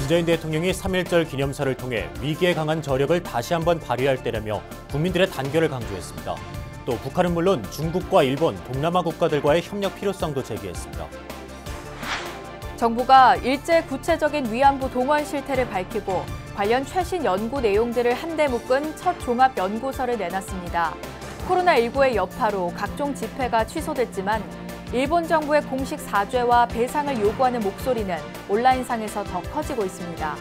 문재인 대통령이 3.1절 기념사를 통해 위기에 강한 저력을 다시 한번 발휘할 때라며 국민들의 단결을 강조했습니다. 또 북한은 물론 중국과 일본, 동남아 국가들과의 협력 필요성도 제기했습니다. 정부가 일제 구체적인 위안부 동원 실태를 밝히고 관련 최신 연구 내용들을 한데 묶은 첫 종합 연구서를 내놨습니다. 코로나19의 여파로 각종 집회가 취소됐지만 일본 정부의 공식 사죄와 배상을 요구하는 목소리는 온라인상에서 더 커지고 있습니다.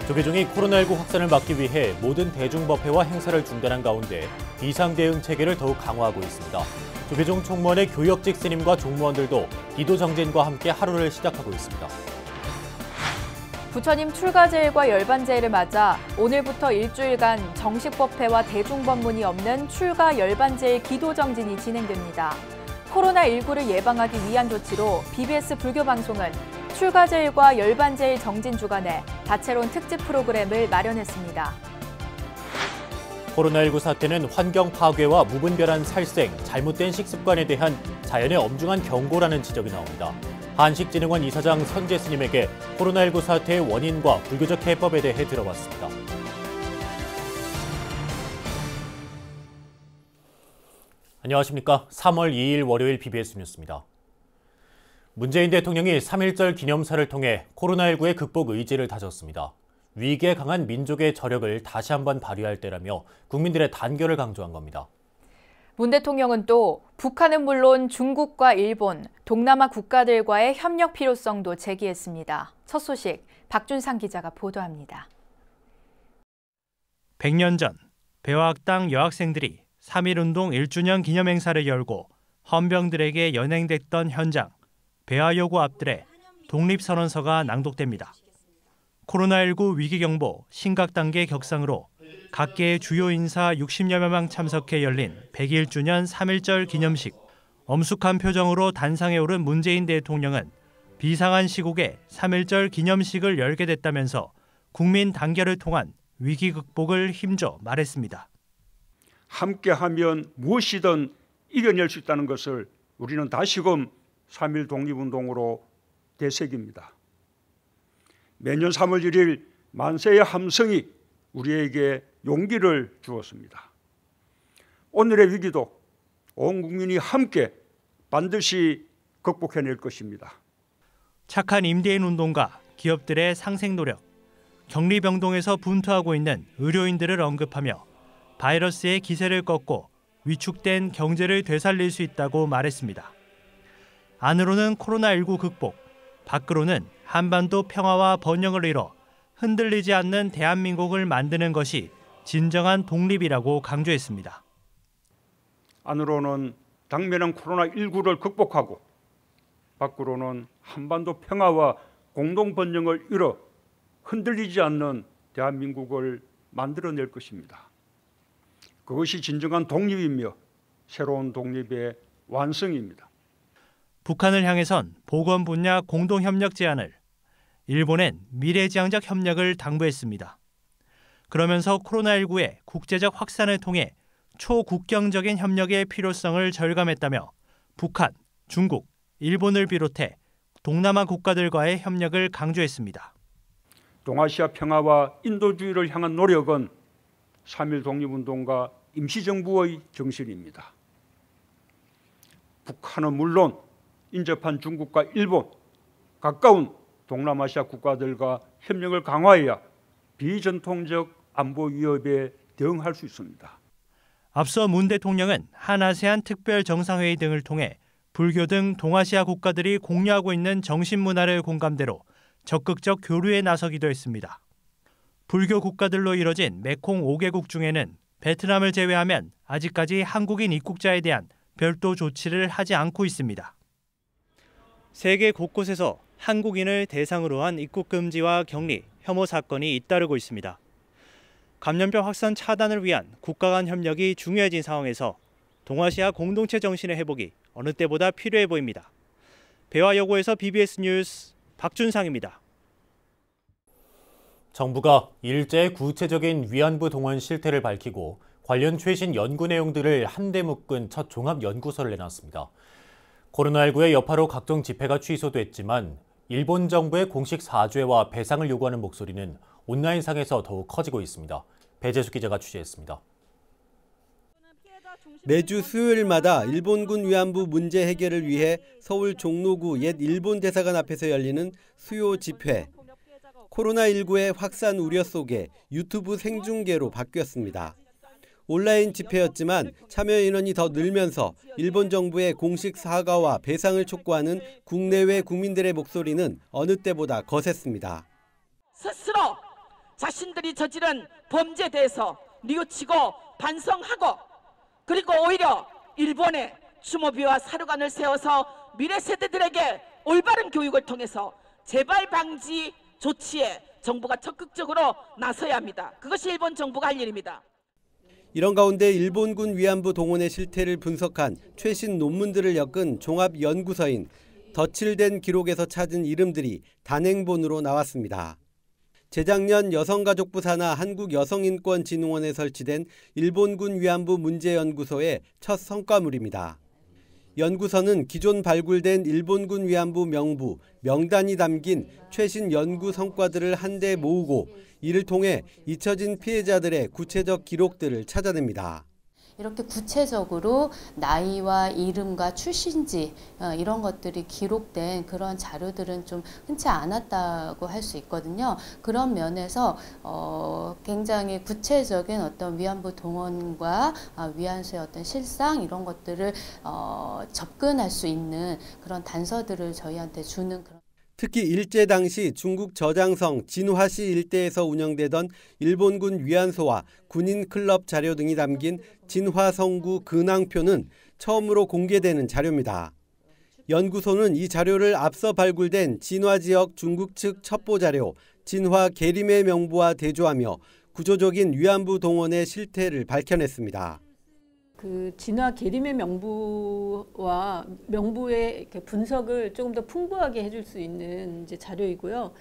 조계종이 코로나19 확산을 막기 위해 모든 대중법회와 행사를 중단한 가운데 비상대응 체계를 더욱 강화하고 있습니다. 조계종 총무원의 교역직 스님과 종무원들도 기도정진과 함께 하루를 시작하고 있습니다. 부처님 출가제일과 열반제일을 맞아 오늘부터 일주일간 정식법회와 대중법문이 없는 출가 열반제일 기도정진이 진행됩니다. 코로나19를 예방하기 위한 조치로 BBS 불교방송은 출가제일과 열반제일 정진 주간에 다채로운 특집 프로그램을 마련했습니다. 코로나19 사태는 환경 파괴와 무분별한 살생, 잘못된 식습관에 대한 자연의 엄중한 경고라는 지적이 나옵니다. 한식진흥원 이사장 선재 스님에게 코로나19 사태의 원인과 불교적 해법에 대해 들어봤습니다. 안녕하십니까. 3월 2일 월요일 BBS 뉴스입니다. 문재인 대통령이 3.1절 기념사를 통해 코로나19의 극복 의지를 다졌습니다. 위기에 강한 민족의 저력을 다시 한번 발휘할 때라며 국민들의 단결을 강조한 겁니다. 문 대통령은 또 북한은 물론 중국과 일본, 동남아 국가들과의 협력 필요성도 제기했습니다. 첫 소식 박준상 기자가 보도합니다. 100년 전 배화학당 여학생들이 3.1운동 1주년 기념행사를 열고 헌병들에게 연행됐던 현장, 배화여고 앞들에 독립선언서가 낭독됩니다. 코로나19 위기경보 심각 단계 격상으로 각계의 주요 인사 60여 명 참석해 열린 101주년 3.1절 기념식. 엄숙한 표정으로 단상에 오른 문재인 대통령은 비상한 시국에 3.1절 기념식을 열게 됐다면서 국민 단결을 통한 위기 극복을 힘줘 말했습니다. 함께하면 무엇이든 이겨낼 수 있다는 것을 우리는 다시금 3.1 독립운동으로 되새깁니다. 매년 3월 1일 만세의 함성이 우리에게 용기를 주었습니다. 오늘의 위기도 온 국민이 함께 반드시 극복해낼 것입니다. 착한 임대인 운동가, 기업들의 상생 노력, 격리병동에서 분투하고 있는 의료인들을 언급하며 바이러스의 기세를 꺾고 위축된 경제를 되살릴 수 있다고 말했습니다. 안으로는 코로나19 극복, 밖으로는 한반도 평화와 번영을 이뤄 흔들리지 않는 대한민국을 만드는 것이 진정한 독립이라고 강조했습니다. 안으로는 당면한 코로나19를 극복하고 밖으로는 한반도 평화와 공동 번영을 이뤄 흔들리지 않는 대한민국을 만들어낼 것입니다. 그것이 진정한 독립이며 새로운 독립의 완성입니다. 북한을 향해선 보건 분야 공동협력 제안을, 일본엔 미래지향적 협력을 당부했습니다. 그러면서 코로나19의 국제적 확산을 통해 초국경적인 협력의 필요성을 절감했다며 북한, 중국, 일본을 비롯해 동남아 국가들과의 협력을 강조했습니다. 동아시아 평화와 인도주의를 향한 노력은 3.1 독립운동과 임시정부의 정신입니다. 북한은 물론 인접한 중국과 일본, 가까운 동남아시아 국가들과 협력을 강화해야 비전통적 안보 위협에 대응할 수 있습니다. 앞서 문 대통령은 한아세안 특별 정상회의 등을 통해 불교 등 동아시아 국가들이 공유하고 있는 정신문화를 공감대로 적극적 교류에 나서기도 했습니다. 불교 국가들로 이뤄진 메콩 5개국 중에는 베트남을 제외하면 아직까지 한국인 입국자에 대한 별도 조치를 하지 않고 있습니다. 세계 곳곳에서 한국인을 대상으로 한 입국 금지와 격리, 혐오 사건이 잇따르고 있습니다. 감염병 확산 차단을 위한 국가 간 협력이 중요해진 상황에서 동아시아 공동체 정신의 회복이 어느 때보다 필요해 보입니다. 배화여고에서 BBS 뉴스 박준상입니다. 정부가 일제의 구체적인 위안부 동원 실태를 밝히고 관련 최신 연구 내용들을 한데 묶은 첫 종합 연구서를 내놨습니다. 코로나19의 여파로 각종 집회가 취소됐지만 일본 정부의 공식 사죄와 배상을 요구하는 목소리는 온라인상에서 더욱 커지고 있습니다. 배재수 기자가 취재했습니다. 매주 수요일마다 일본군 위안부 문제 해결을 위해 서울 종로구 옛 일본 대사관 앞에서 열리는 수요 집회. 코로나19의 확산 우려 속에 유튜브 생중계로 바뀌었습니다. 온라인 집회였지만 참여 인원이 더 늘면서 일본 정부의 공식 사과와 배상을 촉구하는 국내외 국민들의 목소리는 어느 때보다 거셌습니다. 스스로 자신들이 저지른 범죄에 대해서 뉘우치고 반성하고 그리고 오히려 일본의 추모비와 사료관을 세워서 미래 세대들에게 올바른 교육을 통해서 재발 방지 조치에 정부가 적극적으로 나서야 합니다. 그것이 일본 정부가 할 일입니다. 이런 가운데 일본군 위안부 동원의 실태를 분석한 최신 논문들을 엮은 종합연구서인 덧칠된 기록에서 찾은 이름들이 단행본으로 나왔습니다. 재작년 여성가족부 산하 한국여성인권진흥원에 설치된 일본군 위안부 문제연구소의 첫 성과물입니다. 연구서는 기존 발굴된 일본군 위안부 명부, 명단이 담긴 최신 연구 성과들을 한데 모으고 이를 통해 잊혀진 피해자들의 구체적 기록들을 찾아냅니다. 이렇게 구체적으로 나이와 이름과 출신지 이런 것들이 기록된 그런 자료들은 좀 흔치 않았다고 할 수 있거든요. 그런 면에서 굉장히 구체적인 어떤 위안부 동원과 위안소의 어떤 실상 이런 것들을 접근할 수 있는 그런 단서들을 저희한테 주는 그런. 특히 일제 당시 중국 저장성 진화시 일대에서 운영되던 일본군 위안소와 군인 클럽 자료 등이 담긴 진화성구 근황표는 처음으로 공개되는 자료입니다. 연구소는 이 자료를 앞서 발굴된 진화 지역 중국 측 첩보 자료, 진화 계림의 명부와 대조하며 구조적인 위안부 동원의 실태를 밝혀냈습니다. 그 진화 계림의 명부와 명부의 분석을 조금 더 풍부하게 해줄 수 있는 이제 자료이고요.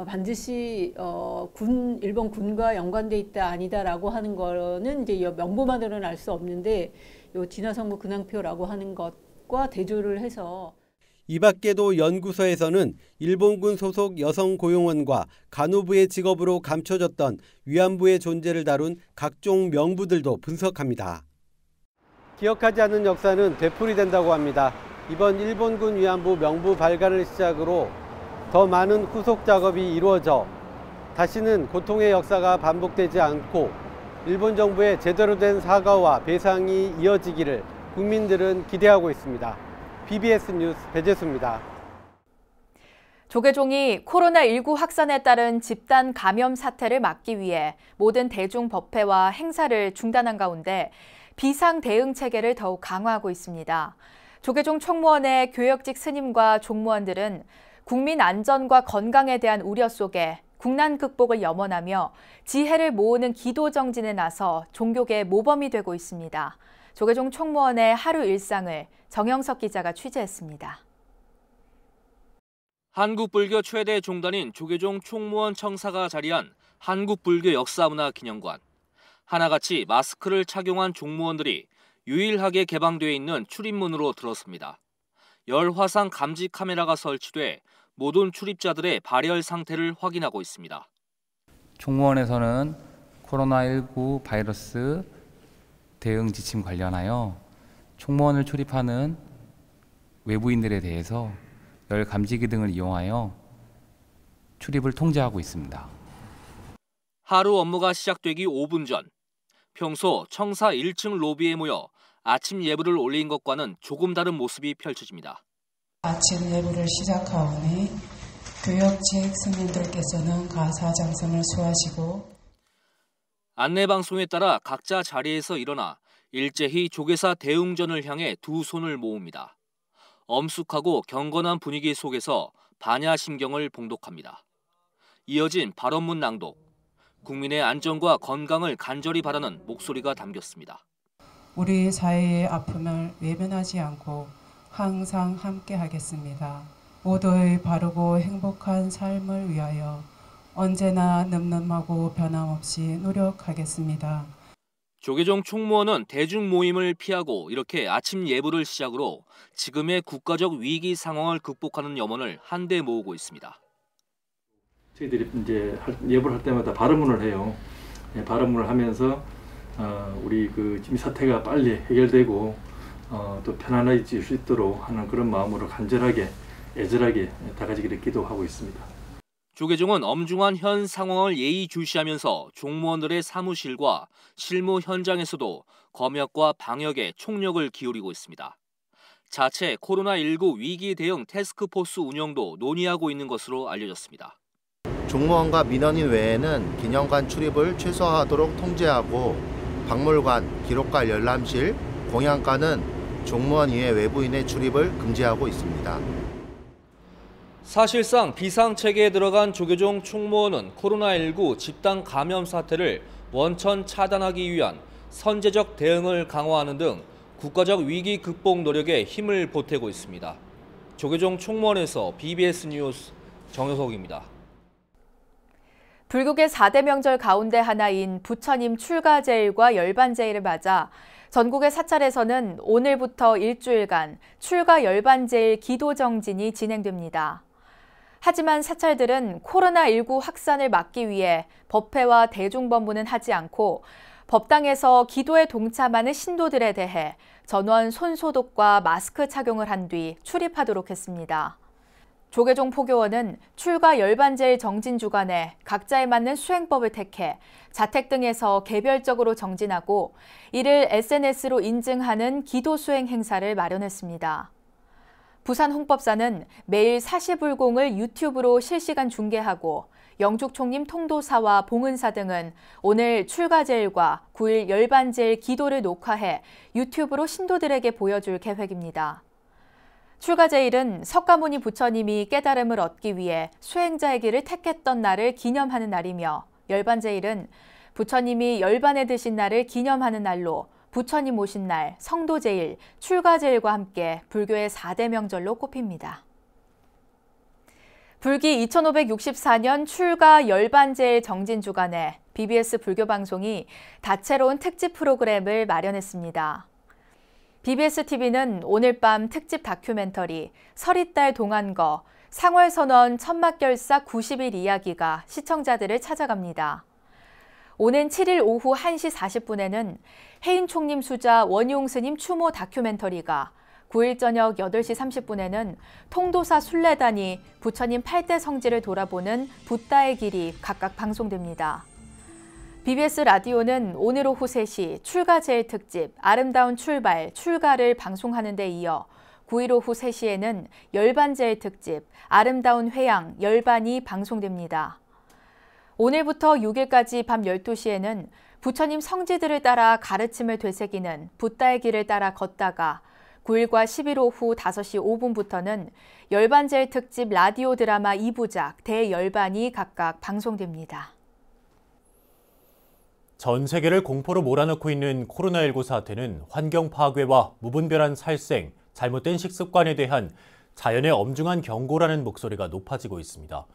반드시 일본 군과 연관돼 있다 아니다라고 하는 거는 이제 명부만으로는 알 수 없는데 요 진화성구 근황표라고 하는 것과 대조를 해서. 이 밖에도 연구소에서는 일본군 소속 여성고용원과 간호부의 직업으로 감춰졌던 위안부의 존재를 다룬 각종 명부들도 분석합니다. 기억하지 않은 역사는 되풀이된다고 합니다. 이번 일본군 위안부 명부 발간을 시작으로 더 많은 후속 작업이 이루어져 다시는 고통의 역사가 반복되지 않고 일본 정부의 제대로 된 사과와 배상이 이어지기를 국민들은 기대하고 있습니다. BBS 뉴스 배재수입니다. 조계종이 코로나19 확산에 따른 집단 감염 사태를 막기 위해 모든 대중 법회와 행사를 중단한 가운데 비상 대응 체계를 더욱 강화하고 있습니다. 조계종 총무원의 교역직 스님과 종무원들은 국민 안전과 건강에 대한 우려 속에 국난 극복을 염원하며 지혜를 모으는 기도 정진에 나서 종교계의 모범이 되고 있습니다. 조계종 총무원의 하루 일상을 정영석 기자가 취재했습니다. 한국불교 최대 종단인 조계종 총무원 청사가 자리한 한국불교 역사문화기념관. 하나같이 마스크를 착용한 종무원들이 유일하게 개방되어 있는 출입문으로 들었습니다. 열화상 감지 카메라가 설치돼 모든 출입자들의 발열 상태를 확인하고 있습니다. 총무원에서는 코로나19 바이러스 대응 지침 관련하여 총무원을 출입하는 외부인들에 대해서 열 감지기 등을 이용하여 출입을 통제하고 있습니다. 하루 업무가 시작되기 5분 전, 평소 청사 1층 로비에 모여 아침 예불을 올린 것과는 조금 다른 모습이 펼쳐집니다. 아침 예불을 시작하오니 교역직 스님들께서는 가사장성을 수하시고 안내방송에 따라 각자 자리에서 일어나 일제히 조계사 대웅전을 향해 두 손을 모읍니다. 엄숙하고 경건한 분위기 속에서 반야심경을 봉독합니다. 이어진 발언문 낭독, 국민의 안전과 건강을 간절히 바라는 목소리가 담겼습니다. 우리 사회의 아픔을 외면하지 않고 항상 함께 하겠습니다. 모두의 바르고 행복한 삶을 위하여 언제나 늠름하고 변함없이 노력하겠습니다. 조계종 총무원은 대중 모임을 피하고 이렇게 아침 예불을 시작으로 지금의 국가적 위기 상황을 극복하는 염원을 한데 모으고 있습니다. 저희들이 이제 예불할 때마다 발언문을 해요. 발언문을 하면서 우리 지금 사태가 빨리 해결되고 또 편안해질 수 있도록 하는 그런 마음으로 간절하게 애절하게 다 같이 기도하고 있습니다. 조계종은 엄중한 현 상황을 예의주시하면서 종무원들의 사무실과 실무 현장에서도 검역과 방역에 총력을 기울이고 있습니다. 자체 코로나19 위기 대응 태스크포스 운영도 논의하고 있는 것으로 알려졌습니다. 종무원과 민원인 외에는 기념관 출입을 최소화하도록 통제하고 박물관, 기록관 열람실, 공양관은 종무원 이외 외부인의 출입을 금지하고 있습니다. 사실상 비상체계에 들어간 조계종 총무원은 코로나19 집단 감염 사태를 원천 차단하기 위한 선제적 대응을 강화하는 등 국가적 위기 극복 노력에 힘을 보태고 있습니다. 조계종 총무원에서 BBS 뉴스 정효석입니다. 불국의 4대 명절 가운데 하나인 부처님 출가제일과 열반제일을 맞아 전국의 사찰에서는 오늘부터 일주일간 출가 열반제일 기도정진이 진행됩니다. 하지만 사찰들은 코로나19 확산을 막기 위해 법회와 대중법문은 하지 않고 법당에서 기도에 동참하는 신도들에 대해 전원 손소독과 마스크 착용을 한 뒤 출입하도록 했습니다. 조계종 포교원은 출가 열반제일 정진 주간에 각자에 맞는 수행법을 택해 자택 등에서 개별적으로 정진하고 이를 SNS로 인증하는 기도 수행 행사를 마련했습니다. 부산 홍법사는 매일 사시불공을 유튜브로 실시간 중계하고 영축총림 통도사와 봉은사 등은 오늘 출가제일과 9일 열반제일 기도를 녹화해 유튜브로 신도들에게 보여줄 계획입니다. 출가제일은 석가모니 부처님이 깨달음을 얻기 위해 수행자의 길을 택했던 날을 기념하는 날이며 열반제일은 부처님이 열반에 드신 날을 기념하는 날로 부처님 오신 날, 성도제일, 출가제일과 함께 불교의 4대 명절로 꼽힙니다. 불기 2564년 출가 열반제일 정진 주간에 BBS 불교방송이 다채로운 특집 프로그램을 마련했습니다. BBS TV는 오늘 밤 특집 다큐멘터리 서리달 동안거 상월선언 천막결사 90일 이야기가 시청자들을 찾아갑니다. 오는 7일 오후 1시 40분에는 해인 총림 수자 원용 스님 추모 다큐멘터리가 9일 저녁 8시 30분에는 통도사 순례단이 부처님 8대 성지를 돌아보는 붓다의 길이 각각 방송됩니다. BBS 라디오는 오늘 오후 3시 출가제일 특집 아름다운 출발, 출가를 방송하는 데 이어 9일 오후 3시에는 열반제일 특집 아름다운 회양, 열반이 방송됩니다. 오늘부터 6일까지 밤 12시에는 부처님 성지들을 따라 가르침을 되새기는 붓다의 길을 따라 걷다가 9일과 10일 오후 5시 5분부터는 열반제일 특집 라디오 드라마 2부작 대열반이 각각 방송됩니다. 전 세계를 공포로 몰아넣고 있는 코로나19 사태는 환경 파괴와 무분별한 살생, 잘못된 식습관에 대한 자연의 엄중한 경고라는 목소리가 높아지고 있습니다.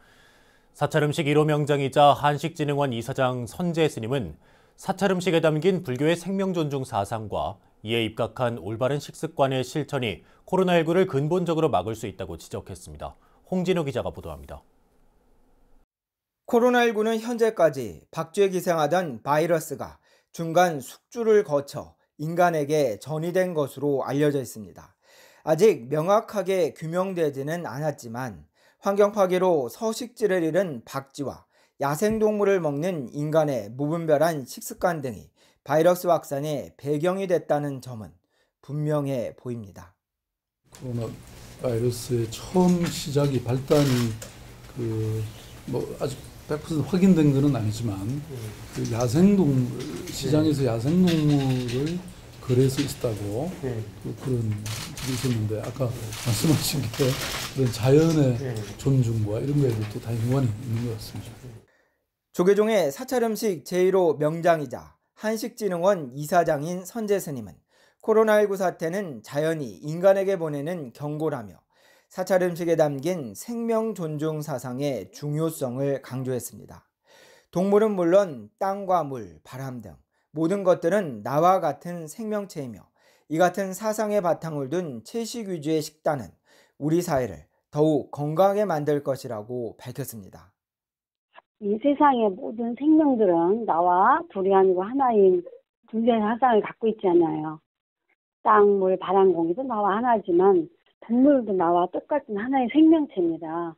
사찰음식 1호 명장이자 한식진흥원 이사장 선재 스님은 사찰음식에 담긴 불교의 생명존중 사상과 이에 입각한 올바른 식습관의 실천이 코로나19를 근본적으로 막을 수 있다고 지적했습니다. 홍진호 기자가 보도합니다. 코로나19는 현재까지 박쥐에 기생하던 바이러스가 중간 숙주를 거쳐 인간에게 전이된 것으로 알려져 있습니다. 아직 명확하게 규명되지는 않았지만 환경 파괴로 서식지를 잃은 박쥐와 야생동물을 먹는 인간의 무분별한 식습관 등이 바이러스 확산의 배경이 됐다는 점은 분명해 보입니다. 코로나 바이러스의 처음 시작이 발단이 아직 100% 확인된 것은 아니지만 그 야생동물 시장에서 야생동물을 거래해서 있었다고 그런 일이 있었는데 아까 말씀하신 게 그런 자연의 존중과 이런 거에도 다 연관이 있는 것 같습니다. 조계종의 사찰음식 제1호 명장이자 한식진흥원 이사장인 선재 스님은 코로나19 사태는 자연이 인간에게 보내는 경고라며 사찰음식에 담긴 생명 존중 사상의 중요성을 강조했습니다. 동물은 물론 땅과 물, 바람 등 모든 것들은 나와 같은 생명체이며 이 같은 사상의 바탕을 둔 채식 위주의 식단은 우리 사회를 더욱 건강하게 만들 것이라고 밝혔습니다. 이 세상의 모든 생명들은 나와 둘이 아니고 하나인 둘의 사상을 갖고 있잖아요. 땅, 물, 바람, 공기도 나와 하나지만 동물도 나와 똑같은 하나의 생명체입니다.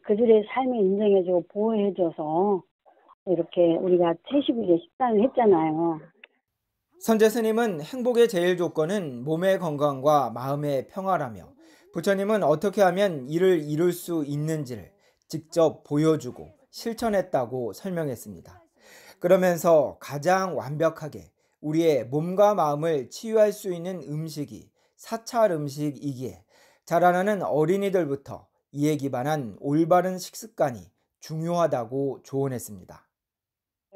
그들의 삶을 인정해주고 보호해줘서 이렇게 우리가 채식위주의 식단을 했잖아요. 선재 스님은 행복의 제일 조건은 몸의 건강과 마음의 평화라며 부처님은 어떻게 하면 이를 이룰 수 있는지를 직접 보여주고 실천했다고 설명했습니다. 그러면서 가장 완벽하게 우리의 몸과 마음을 치유할 수 있는 음식이 사찰 음식이기에 자라나는 어린이들부터 이에 기반한 올바른 식습관이 중요하다고 조언했습니다.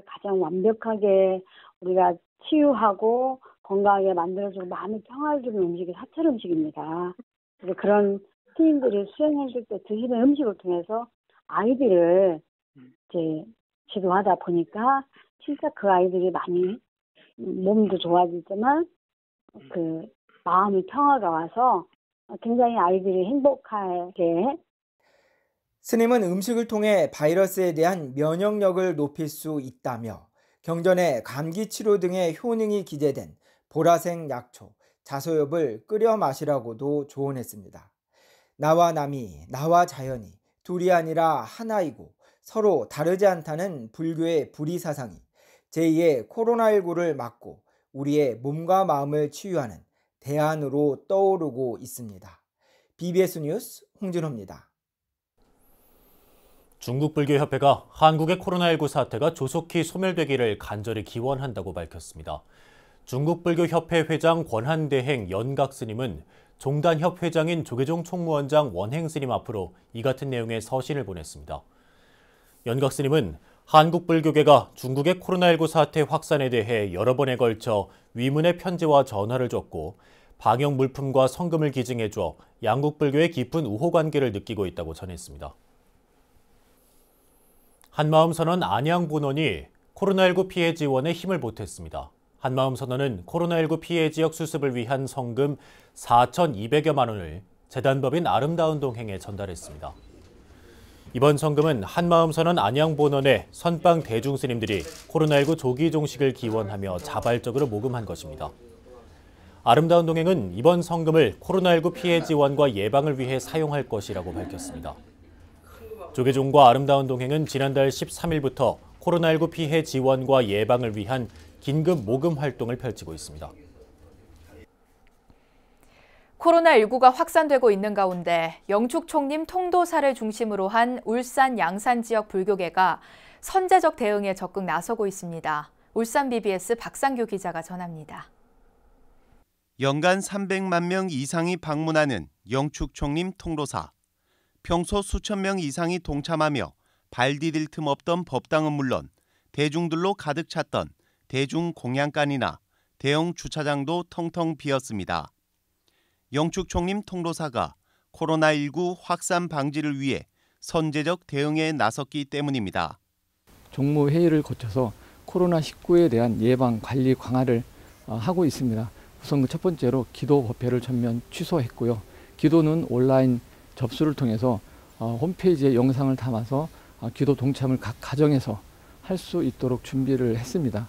가장 완벽하게 우리가 치유하고 건강하게 만들어주고 마음의 평화를 주는 음식이 사찰 음식입니다. 그래서 그런 스님들이 수행해줄 때 드시는 음식을 통해서 아이들을 이제 지도하다 보니까 진짜 그 아이들이 많이 몸도 좋아지지만 그 마음의 평화가 와서 굉장히 아이들이 행복하게. 스님은 음식을 통해 바이러스에 대한 면역력을 높일 수 있다며 경전에 감기 치료 등의 효능이 기재된 보라색 약초, 자소엽을 끓여 마시라고도 조언했습니다. 나와 남이, 나와 자연이 둘이 아니라 하나이고 서로 다르지 않다는 불교의 불의사상이 제2의 코로나19를 막고 우리의 몸과 마음을 치유하는 대안으로 떠오르고 있습니다. BBS 뉴스 홍진호입니다. 중국불교협회가 한국의 코로나19 사태가 조속히 소멸되기를 간절히 기원한다고 밝혔습니다. 중국불교협회 회장 권한대행 연각스님은 종단협 회장인 조계종 총무원장 원행스님 앞으로 이 같은 내용의 서신을 보냈습니다. 연각스님은 한국불교계가 중국의 코로나19 사태 확산에 대해 여러 번에 걸쳐 위문의 편지와 전화를 줬고 방역 물품과 성금을 기증해줘 양국 불교의 깊은 우호관계를 느끼고 있다고 전했습니다. 한마음선언 안양본원이 코로나19 피해 지원에 힘을 보탰습니다. 한마음선언은 코로나19 피해 지역 수습을 위한 성금 4,200여만 원을 재단법인 아름다운 동행에 전달했습니다. 이번 성금은 한마음선언 안양본원의 선방 대중스님들이 코로나19 조기 종식을 기원하며 자발적으로 모금한 것입니다. 아름다운 동행은 이번 성금을 코로나19 피해 지원과 예방을 위해 사용할 것이라고 밝혔습니다. 조계종과 아름다운 동행은 지난달 13일부터 코로나19 피해 지원과 예방을 위한 긴급 모금 활동을 펼치고 있습니다. 코로나19가 확산되고 있는 가운데 영축 총림 통도사를 중심으로 한 울산 양산 지역 불교계가 선제적 대응에 적극 나서고 있습니다. 울산 BBS 박상규 기자가 전합니다. 연간 300만 명 이상이 방문하는 영축 총림 통도사. 평소 수천 명 이상이 동참하며 발 디딜 틈 없던 법당은 물론 대중들로 가득 찼던 대중 공양간이나 대형 주차장도 텅텅 비었습니다. 영축 총림 통도사가 코로나19 확산 방지를 위해 선제적 대응에 나섰기 때문입니다. 종무회의를 거쳐서 코로나19에 대한 예방 관리 강화를 하고 있습니다. 우선 첫 번째로 기도 법회를 전면 취소했고요. 기도는 온라인 접수를 통해서 홈페이지에 영상을 담아서 기도 동참을 각 가정에서 할 수 있도록 준비를 했습니다.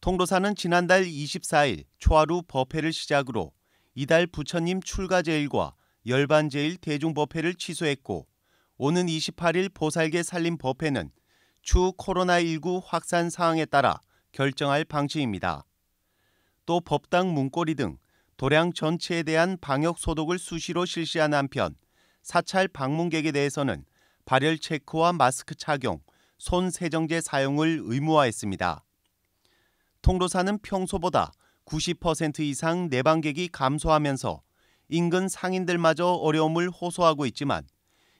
통도사는 지난달 24일 초하루 법회를 시작으로 이달 부처님 출가제일과 열반제일 대중법회를 취소했고 오는 28일 보살계 살림 법회는 추후 코로나19 확산 상황에 따라 결정할 방침입니다. 또 법당 문고리 등 도량 전체에 대한 방역 소독을 수시로 실시하는 한편 사찰 방문객에 대해서는 발열 체크와 마스크 착용, 손 세정제 사용을 의무화했습니다. 통도사는 평소보다 90% 이상 내방객이 감소하면서 인근 상인들마저 어려움을 호소하고 있지만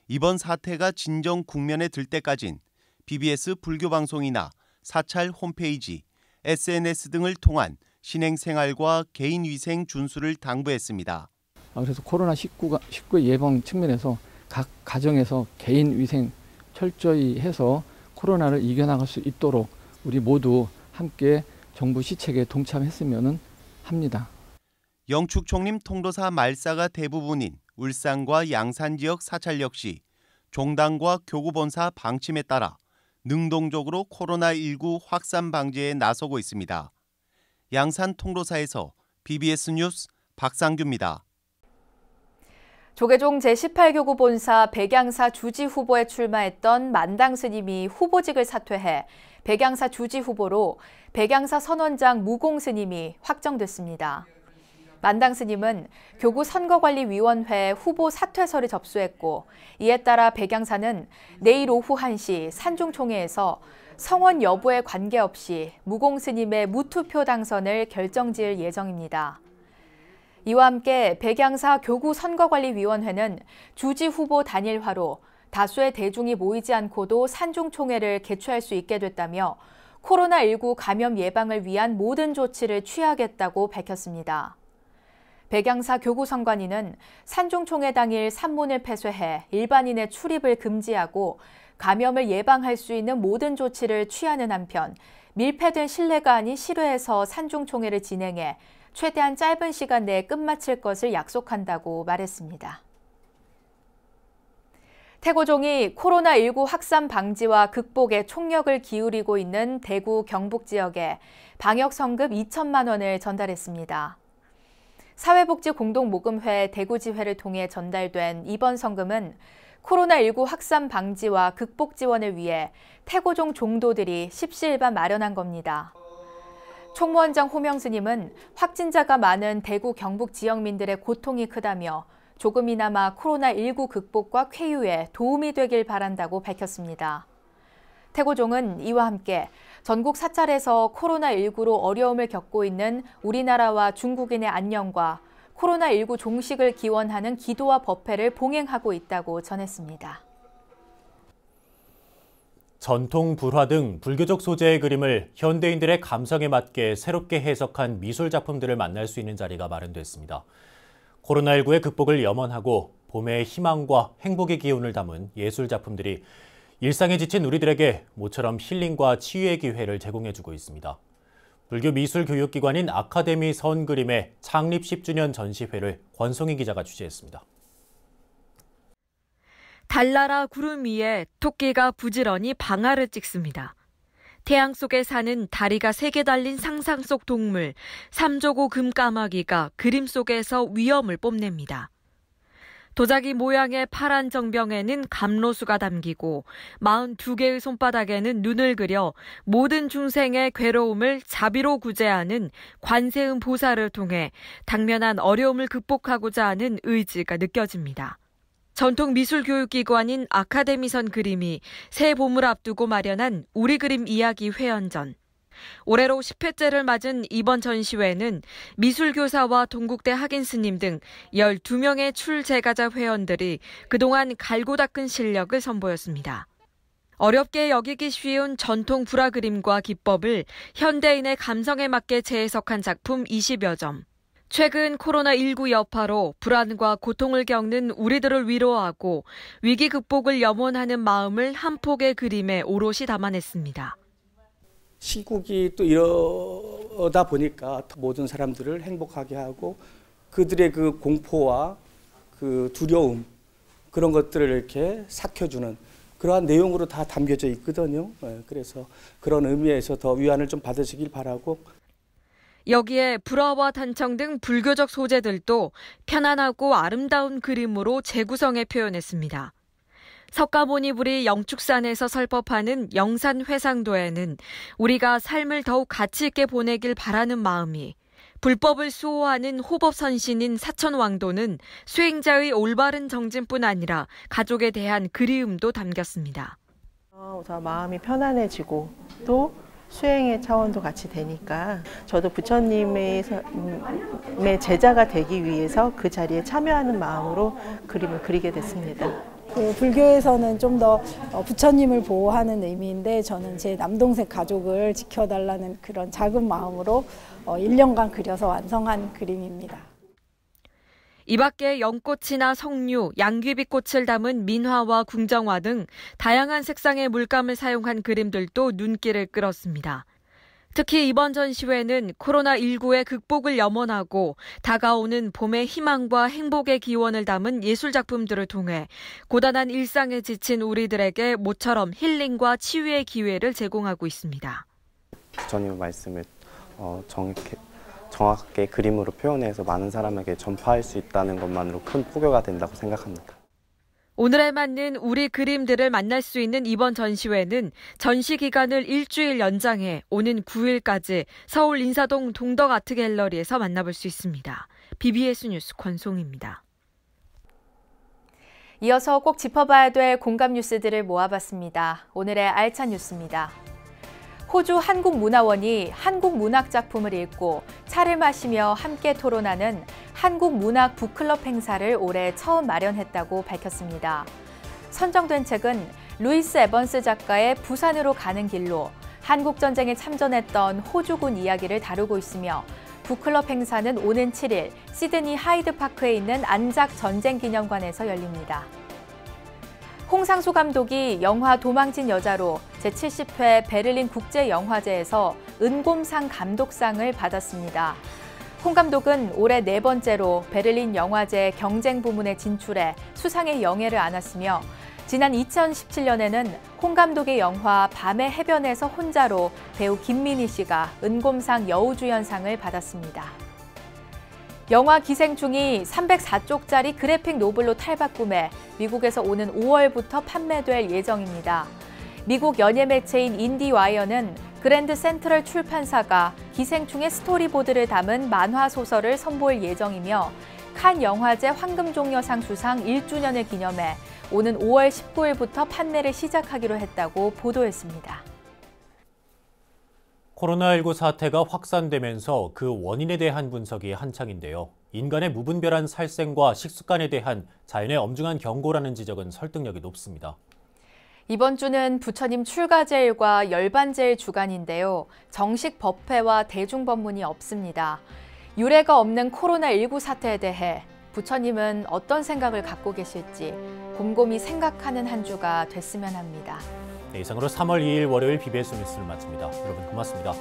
이번 사태가 진정 국면에 들 때까진 BBS 불교방송이나 사찰 홈페이지, SNS 등을 통한 신행생활과 개인위생 준수를 당부했습니다. 그래서 코로나19 예방 측면에서 각 가정에서 개인위생 철저히 해서 코로나를 이겨나갈 수 있도록 우리 모두 함께 정부 시책에 동참했으면 합니다. 영축총림 통도사 말사가 대부분인 울산과 양산 지역 사찰 역시 종단과 교구본사 방침에 따라 능동적으로 코로나19 확산 방지에 나서고 있습니다. 양산 통도사에서 BBS 뉴스 박상규입니다. 조계종 제18교구 본사 백양사 주지 후보에 출마했던 만당 스님이 후보직을 사퇴해 백양사 주지 후보로 백양사 선원장 무공 스님이 확정됐습니다. 만당 스님은 교구 선거관리위원회 후보 사퇴서를 접수했고 이에 따라 백양사는 내일 오후 1시 산중총회에서 성원 여부에 관계없이 무공 스님의 무투표 당선을 결정지을 예정입니다. 이와 함께 백양사 교구 선거관리위원회는 주지 후보 단일화로 다수의 대중이 모이지 않고도 산중총회를 개최할 수 있게 됐다며 코로나19 감염 예방을 위한 모든 조치를 취하겠다고 밝혔습니다. 백양사 교구선관위는 산중총회 당일 산문을 폐쇄해 일반인의 출입을 금지하고 감염을 예방할 수 있는 모든 조치를 취하는 한편 밀폐된 실내가 아닌 실외에서 산중총회를 진행해 최대한 짧은 시간 내에 끝마칠 것을 약속한다고 말했습니다. 태고종이 코로나19 확산 방지와 극복에 총력을 기울이고 있는 대구 경북 지역에 방역 성급 2천만 원을 전달했습니다. 사회복지공동모금회 대구지회를 통해 전달된 이번 성금은 코로나19 확산 방지와 극복 지원을 위해 태고종 종도들이 십시일반 마련한 겁니다. 총무원장 호명 스님은 확진자가 많은 대구 경북 지역민들의 고통이 크다며 조금이나마 코로나19 극복과 쾌유에 도움이 되길 바란다고 밝혔습니다. 태고종은 이와 함께 전국 사찰에서 코로나19로 어려움을 겪고 있는 우리나라와 중국인의 안녕과 코로나19 종식을 기원하는 기도와 법회를 봉행하고 있다고 전했습니다. 전통 불화 등 불교적 소재의 그림을 현대인들의 감성에 맞게 새롭게 해석한 미술 작품들을 만날 수 있는 자리가 마련됐습니다. 코로나19의 극복을 염원하고 봄의 희망과 행복의 기운을 담은 예술 작품들이 일상에 지친 우리들에게 모처럼 힐링과 치유의 기회를 제공해주고 있습니다. 불교 미술 교육기관인 아카데미 선그림의 창립 10주년 전시회를 권송희 기자가 취재했습니다. 달나라 구름 위에 토끼가 부지런히 방아를 찍습니다. 태양 속에 사는 다리가 3개 달린 상상 속 동물, 삼조고 금까마귀가 그림 속에서 위엄을 뽐냅니다. 도자기 모양의 파란 정병에는 감로수가 담기고 42개의 손바닥에는 눈을 그려 모든 중생의 괴로움을 자비로 구제하는 관세음 보살을 통해 당면한 어려움을 극복하고자 하는 의지가 느껴집니다. 전통 미술교육기관인 아카데미선 그림이 새 봄을 앞두고 마련한 우리 그림 이야기 회연전. 올해로 10회째를 맞은 이번 전시회는 미술교사와 동국대 학인스님 등 12명의 출제가자 회원들이 그동안 갈고 닦은 실력을 선보였습니다. 어렵게 여기기 쉬운 전통 불화 그림과 기법을 현대인의 감성에 맞게 재해석한 작품 20여 점. 최근 코로나19 여파로 불안과 고통을 겪는 우리들을 위로하고 위기 극복을 염원하는 마음을 한 폭의 그림에 오롯이 담아냈습니다. 시국이 또 이러다 보니까 모든 사람들을 행복하게 하고 그들의 그 공포와 그 두려움 그런 것들을 이렇게 삭혀주는 그러한 내용으로 다 담겨져 있거든요. 그래서 그런 의미에서 더 위안을 좀 받으시길 바라고. 여기에 불화와 단청 등 불교적 소재들도 편안하고 아름다운 그림으로 재구성해 표현했습니다. 석가모니불이 영축산에서 설법하는 영산회상도에는 우리가 삶을 더욱 가치 있게 보내길 바라는 마음이, 불법을 수호하는 호법선신인 사천왕도는 수행자의 올바른 정진뿐 아니라 가족에 대한 그리움도 담겼습니다. 우선 마음이 편안해지고 또 수행의 차원도 같이 되니까 저도 부처님의 제자가 되기 위해서 그 자리에 참여하는 마음으로 그림을 그리게 됐습니다. 그 불교에서는 좀 더 부처님을 보호하는 의미인데 저는 제 남동생 가족을 지켜달라는 그런 작은 마음으로 1년간 그려서 완성한 그림입니다. 이 밖에 연꽃이나 석류, 양귀비꽃을 담은 민화와 궁정화 등 다양한 색상의 물감을 사용한 그림들도 눈길을 끌었습니다. 특히 이번 전시회는 코로나19의 극복을 염원하고 다가오는 봄의 희망과 행복의 기원을 담은 예술작품들을 통해 고단한 일상에 지친 우리들에게 모처럼 힐링과 치유의 기회를 제공하고 있습니다. 부처님의 말씀을 정확하게 그림으로 표현해서 많은 사람에게 전파할 수 있다는 것만으로 큰 포교가 된다고 생각합니다. 오늘에 맞는 우리 그림들을 만날 수 있는 이번 전시회는 전시 기간을 일주일 연장해 오는 9일까지 서울 인사동 동덕아트갤러리에서 만나볼 수 있습니다. BBS 뉴스 권송입니다. 이어서 꼭 짚어봐야 될 공감 뉴스들을 모아봤습니다. 오늘의 알찬 뉴스입니다. 호주 한국문화원이 한국 문학 작품을 읽고 차를 마시며 함께 토론하는 한국문학 북클럽 행사를 올해 처음 마련했다고 밝혔습니다. 선정된 책은 루이스 에번스 작가의 부산으로 가는 길로 한국전쟁에 참전했던 호주군 이야기를 다루고 있으며 북클럽 행사는 오는 7일 시드니 하이드파크에 있는 안작 전쟁기념관에서 열립니다. 홍상수 감독이 영화 도망친 여자로 제70회 베를린 국제영화제에서 은곰상 감독상을 받았습니다. 홍 감독은 올해 4번째로 베를린 영화제 경쟁 부문에 진출해 수상의 영예를 안았으며 지난 2017년에는 홍 감독의 영화 밤의 해변에서 혼자로 배우 김민희 씨가 은곰상 여우주연상을 받았습니다. 영화 기생충이 304쪽짜리 그래픽 노블로 탈바꿈해 미국에서 오는 5월부터 판매될 예정입니다. 미국 연예 매체인 인디와이어는 그랜드 센트럴 출판사가 기생충의 스토리보드를 담은 만화 소설을 선보일 예정이며 칸 영화제 황금종려상 수상 1주년을 기념해 오는 5월 19일부터 판매를 시작하기로 했다고 보도했습니다. 코로나19 사태가 확산되면서 그 원인에 대한 분석이 한창인데요. 인간의 무분별한 살생과 식습관에 대한 자연의 엄중한 경고라는 지적은 설득력이 높습니다. 이번 주는 부처님 출가제일과 열반제일 주간인데요. 정식 법회와 대중법문이 없습니다. 유례가 없는 코로나19 사태에 대해 부처님은 어떤 생각을 갖고 계실지 곰곰이 생각하는 한 주가 됐으면 합니다. 네, 이상으로 3월 2일 월요일 BBS 뉴스를 마칩니다. 여러분 고맙습니다.